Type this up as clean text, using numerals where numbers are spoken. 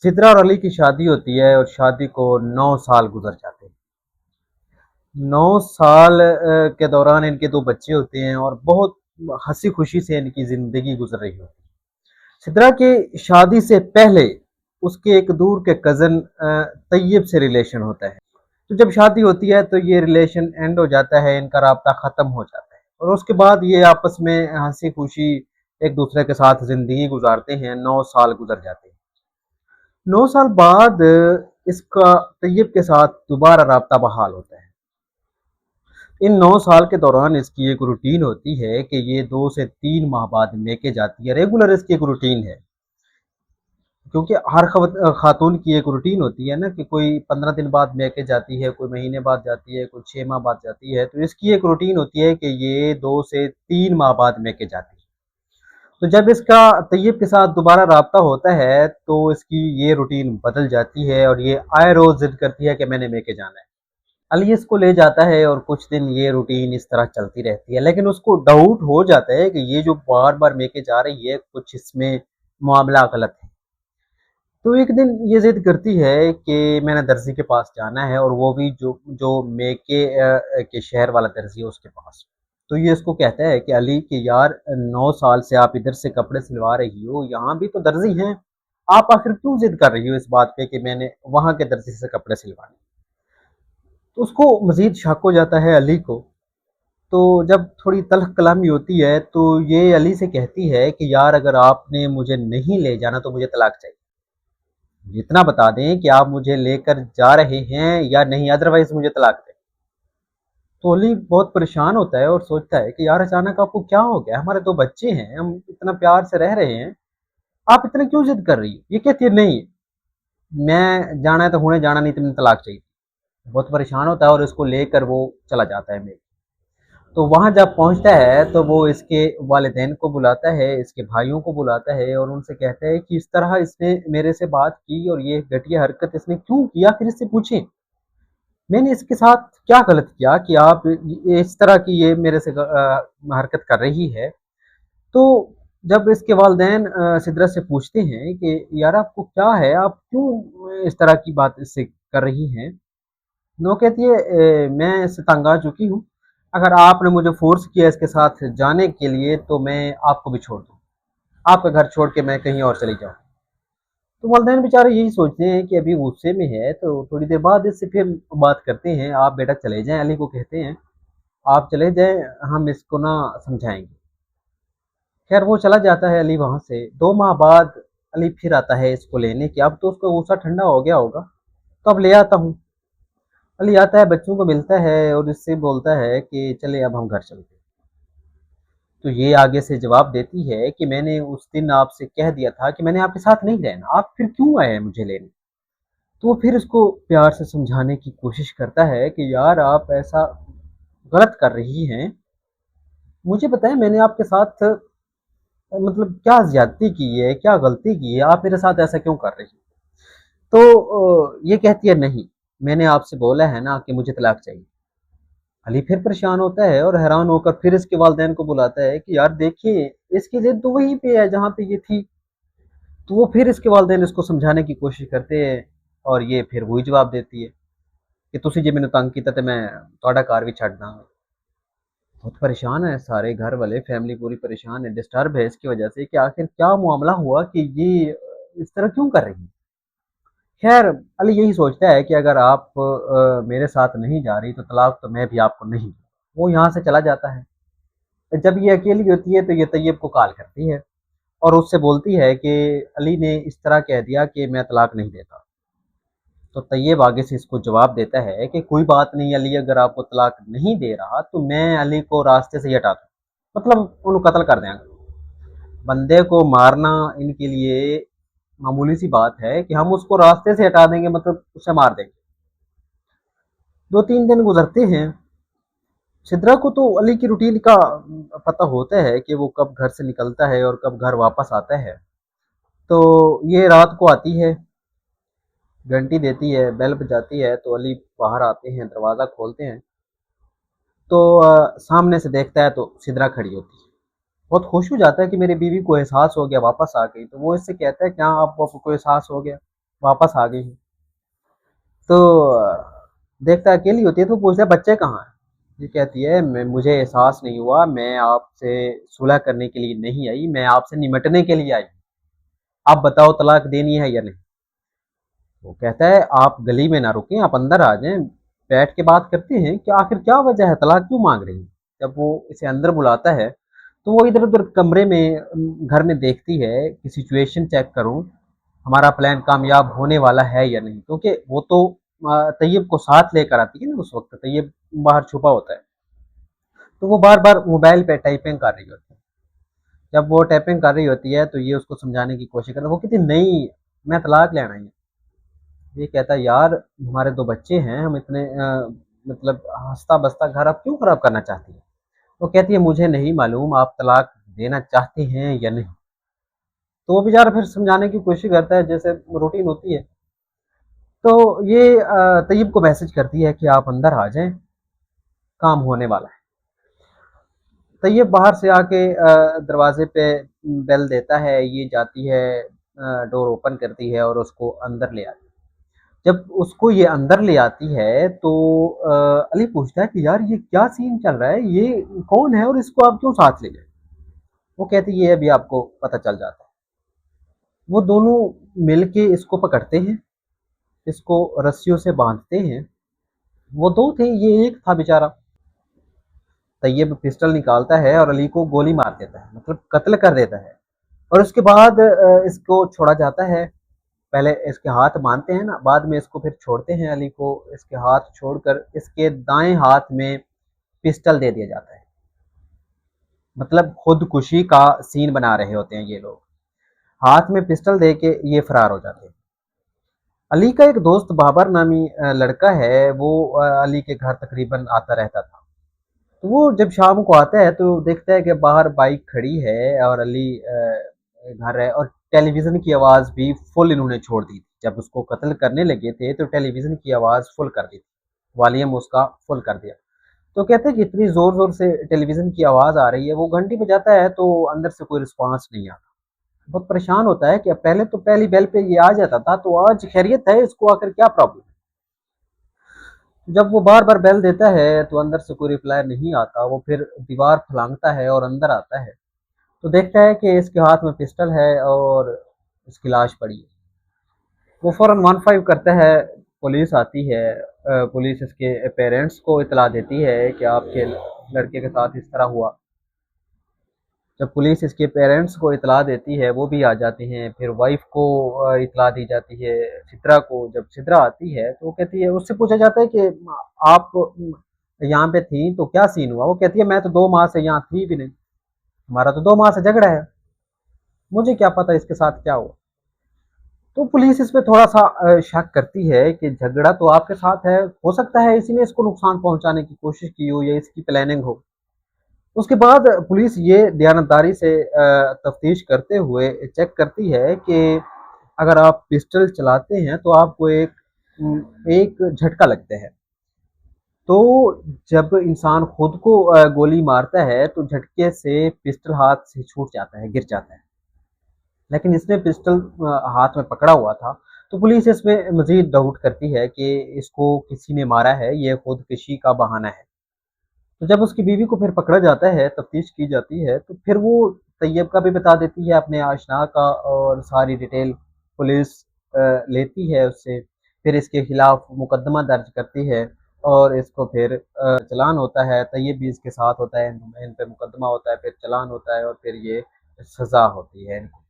सिद्रा और अली की शादी होती है और शादी को 9 साल गुजर जाते हैं। 9 साल के दौरान इनके दो बच्चे होते हैं और बहुत हंसी खुशी से इनकी जिंदगी गुजर रही होती है। सिद्रा की शादी से पहले उसके एक दूर के कजन तैयब से रिलेशन होता है। तो जब शादी होती है तो ये रिलेशन एंड हो जाता है, इनका राब्ता खत्म हो जाता है और उसके बाद ये आपस में हंसी खुशी एक दूसरे के साथ जिंदगी गुजारते हैं। 9 साल गुजर जाते हैं। 9 साल बाद इसका तैयब के साथ दोबारा राब्ता बहाल होता है। इन 9 साल के दौरान इसकी एक रूटीन होती है कि ये 2 से 3 माह बाद मेके जाती है। रेगुलर इसकी एक रूटीन है, क्योंकि हर खातून की एक रूटीन होती है ना कि कोई 15 दिन बाद मेके जाती है, कोई महीने बाद जाती है, कोई 6 माह बाद जाती है। तो इसकी एक रूटीन होती है कि ये 2 से 3 माह बाद मेके जाती है। तो जब इसका तैयब के साथ दोबारा राब्ता होता है तो इसकी ये रूटीन बदल जाती है और ये आए रोज जिद करती है कि मैंने मेके जाना है। अली इसको ले जाता है और कुछ दिन ये रूटीन इस तरह चलती रहती है, लेकिन उसको डाउट हो जाता है कि ये जो बार बार मेके जा रही है कुछ इसमें मामला गलत है। तो एक दिन ये जिद करती है कि मैंने दर्जी के पास जाना है, और वो भी जो जो मेके के शहर वाला दर्जी है उसके पास। तो ये इसको कहता है कि अली कि यार 9 साल से आप इधर से कपड़े सिलवा रही हो, यहाँ भी तो दर्जी हैं, आप आखिर क्यों जिद कर रही हो इस बात पे कि मैंने वहां के दर्जी से कपड़े सिलवाने। तो उसको मजीद शक हो जाता है अली को। तो जब थोड़ी तल्ख कलामी होती है तो ये अली से कहती है कि यार अगर आपने मुझे नहीं ले जाना तो मुझे तलाक चाहिए। इतना बता दें कि आप मुझे लेकर जा रहे हैं या नहीं, अदरवाइज मुझे तलाक दें। तो अली बहुत परेशान होता है और सोचता है कि यार अचानक आपको क्या हो गया, हमारे दो बच्चे हैं, हम इतना प्यार से रह रहे हैं, आप इतना क्यों जिद कर रही हो। ये कहती है नहीं, मैं जाना है तो होने जाना, नहीं तो मुझे तलाक चाहिए। बहुत परेशान होता है और इसको लेकर वो चला जाता है मेरे। तो वहां जब पहुंचता है तो वो इसके वालिदैन को बुलाता है, इसके भाइयों को बुलाता है और उनसे कहता है कि इस तरह इसने मेरे से बात की और ये घटिया हरकत इसने क्यों किया, फिर इससे पूछें मैंने इसके साथ क्या गलत किया कि आप इस तरह की ये मेरे से हरकत कर रही है। तो जब इसके वालिदैन सिदरत से पूछते हैं कि यार आपको क्या है, आप क्यों इस तरह की बात इससे कर रही हैं। नो कहती है मैं इससे तंग आ चुकी हूँ, अगर आपने मुझे फोर्स किया इसके साथ जाने के लिए तो मैं आपको भी छोड़ दूँ, आपका घर छोड़ के मैं कहीं और चली जाऊँ। तो वालिदैन बेचारे यही सोचते हैं कि अभी गुस्से में है, तो थोड़ी देर बाद इससे फिर बात करते हैं। आप बेटा चले जाएं, अली को कहते हैं आप चले जाएं, हम इसको ना समझाएंगे। खैर वो चला जाता है अली वहां से। 2 माह बाद अली फिर आता है इसको लेने की। अब तो उसका गुस्सा ठंडा हो गया होगा, तो अब ले आता हूँ। अली आता है, बच्चों को मिलता है और इससे बोलता है कि चले अब हम घर चलते हैं। तो ये आगे से जवाब देती है कि मैंने उस दिन आपसे कह दिया था कि मैंने आपके साथ नहीं रहना, आप फिर क्यों आए हैं मुझे लेने। तो वो फिर उसको प्यार से समझाने की कोशिश करता है कि यार आप ऐसा गलत कर रही हैं, मुझे बताएं मैंने आपके साथ मतलब क्या ज्यादती की है, क्या गलती की है, आप मेरे साथ ऐसा क्यों कर रही हैं। तो ये कहती है नहीं, मैंने आपसे बोला है ना कि मुझे तलाक चाहिए। अली फिर परेशान होता है और हैरान होकर फिर इसके वालिदैन को बुलाता है कि यार देखिए इसकी जिद तो वहीं पे है जहाँ पे ये थी। तो वो फिर इसके वालिदैन इसको समझाने की कोशिश करते हैं और ये फिर वही जवाब देती है कि तुसी जे मैनू तंग कीता ते मैं तुहाडा घर भी छड्ड दा। बहुत परेशान है सारे घर वाले, फैमिली पूरी परेशान है, डिस्टर्ब है इसकी वजह से कि आखिर क्या मामला हुआ कि ये इस तरह क्यों कर रही है। खैर अली यही सोचता है कि अगर आप मेरे साथ नहीं जा रही तो तलाक तो मैं भी आपको नहीं दूंगा। वो यहाँ से चला जाता है। जब ये अकेली होती है तो ये तैयब को कॉल करती है और उससे बोलती है कि अली ने इस तरह कह दिया कि मैं तलाक नहीं देता। तो तैयब आगे से इसको जवाब देता है कि कोई बात नहीं अली, अगर आपको तलाक नहीं दे रहा तो मैं अली को रास्ते से ही हटा दूँ, मतलब उन्हें कत्ल कर देंगे। बंदे को मारना इनके लिए मामूली सी बात है कि हम उसको रास्ते से हटा देंगे, मतलब उसे मार देंगे। 2-3 दिन गुजरते हैं। सिद्रा को तो अली की रूटीन का पता होता है कि वो कब घर से निकलता है और कब घर वापस आता है। तो ये रात को आती है, घंटी देती है, बेल बजाती है, तो अली बाहर आते हैं, दरवाज़ा खोलते हैं। तो सामने से देखता है तो सिद्रा खड़ी होती है। बहुत खुश हो जाता है कि मेरी बीवी को एहसास हो गया, वापस आ गई। तो वो इससे कहता है क्या आपको कोई एहसास हो गया। वापस आ गई। तो देखता है अकेली होती है तो पूछता है बच्चे कहाँ हैं। ये कहती है मैं मुझे एहसास नहीं हुआ, मैं आपसे सुलह करने के लिए नहीं आई, मैं आपसे निमटने के लिए आई। आप बताओ तलाक देनी है या नहीं। वो कहता है आप गली में ना रुकें, आप अंदर आ जाएं, बैठ के बात करते हैं कि आखिर क्या वजह है, तलाक क्यों मांग रही है। जब वो इसे अंदर बुलाता है तो वो इधर उधर कमरे में घर में देखती है कि सिचुएशन चेक करूं, हमारा प्लान कामयाब होने वाला है या नहीं, क्योंकि वो तो तैयब को साथ लेकर आती है ना, उस वक्त तैयब बाहर छुपा होता है। तो वो बार बार मोबाइल पे टाइपिंग कर रही होती है। जब वो टाइपिंग कर रही होती है तो ये उसको समझाने की कोशिश करता है, वो कहती नहीं मैं तलाक लेना ही है। ये कहता है यार हमारे दो बच्चे हैं, हम इतने मतलब हंसता बसता घर आप क्यों खराब करना चाहती है। वो कहती है मुझे नहीं मालूम आप तलाक देना चाहते हैं या नहीं। तो वो बेचारा फिर समझाने की कोशिश करता है जैसे रूटीन होती है। तो ये तैयब को मैसेज करती है कि आप अंदर आ जाएं, काम होने वाला है। तैयब बाहर से आके दरवाजे पे बेल देता है, ये जाती है, डोर ओपन करती है और उसको अंदर ले आती है। जब उसको ये अंदर ले आती है तो अली पूछता है कि यार ये क्या सीन चल रहा है, ये कौन है और इसको आप क्यों साथ ले गए। वो कहती है ये अभी आपको पता चल जाता है। वो दोनों मिलके इसको पकड़ते हैं, इसको रस्सियों से बांधते हैं। वो दो थे, ये एक था बेचारा। तैयब पिस्टल निकालता है और अली को गोली मार देता है, मतलब कत्ल कर देता है। और उसके बाद इसको छोड़ा जाता है। पहले इसके हाथ बांधते हैं ना, बाद में इसको फिर छोड़ते हैं अली को। इसके हाथ छोड़कर इसके दाएं हाथ में पिस्टल दे दिया जाता है। मतलब खुदकुशी का सीन बना रहे होते हैं ये लोग, हाथ में पिस्टल दे के ये फरार हो जाते हैं। अली का एक दोस्त बाबर नामी लड़का है, वो अली के घर तकरीबन आता रहता था। तो वो जब शाम को आता है तो देखता है कि बाहर बाइक खड़ी है और अली घर है, और टेलीविज़न की आवाज़ भी फुल इन्होंने छोड़ दी थी। जब उसको कत्ल करने लगे थे तो टेलीविज़न की आवाज़ फुल कर दी थी, वॉल्यूम उसका फुल कर दिया। तो कहते हैं कि इतनी ज़ोर-ज़ोर से टेलीविज़न की आवाज़ आ रही है, वो घंटी बजाता है तो अंदर से कोई रिस्पॉन्स नहीं आता। बहुत परेशान होता है कि पहले तो पहली बेल पे ये आ जाता था, तो आज खैरियत है, इसको आखिर क्या प्रॉब्लम है। जब वो बार बार बेल देता है तो अंदर से कोई रिप्लाई नहीं आता। वो फिर दीवार फलांगता है और अंदर आता है तो देखता है कि इसके हाथ में पिस्टल है और इसकी लाश पड़ी है। वो फौरन 15 करता है, पुलिस आती है। पुलिस इसके पेरेंट्स को इतला देती है कि आपके लड़के के साथ इस तरह हुआ। जब पुलिस इसके पेरेंट्स को इतला देती है वो भी आ जाते हैं, फिर वाइफ को इतला दी जाती है, चित्रा को। जब चित्रा आती है तो वो कहती है, उससे पूछा जाता है कि आप यहाँ पे थी तो क्या सीन हुआ। वो कहती है मैं तो 2 माह से यहाँ थी भी नहीं, हमारा तो 2 माह से झगड़ा है, मुझे क्या पता इसके साथ क्या हुआ। तो पुलिस इस पे थोड़ा सा शक करती है कि झगड़ा तो आपके साथ है, हो सकता है इसी ने इसको नुकसान पहुंचाने की कोशिश की हो या इसकी प्लानिंग हो। उसके बाद पुलिस ये दयानतदारी से तफ्तीश करते हुए चेक करती है कि अगर आप पिस्टल चलाते हैं तो आपको एक झटका लगता है। तो जब इंसान खुद को गोली मारता है तो झटके से पिस्टल हाथ से छूट जाता है, गिर जाता है। लेकिन इसने पिस्टल हाथ में पकड़ा हुआ था। तो पुलिस इसमें मजीद डाउट करती है कि इसको किसी ने मारा है, ये खुदकुशी का बहाना है। तो जब उसकी बीवी को फिर पकड़ा जाता है, तफ्तीश की जाती है, तो फिर वो तैयब का भी बता देती है, अपने आशना का, और सारी डिटेल पुलिस लेती है उससे। फिर इसके खिलाफ मुकदमा दर्ज करती है और इसको फिर चलान होता है। तैयब भी इसके साथ होता है, इन पे मुकदमा होता है, फिर चलान होता है और फिर ये सज़ा होती है इनको।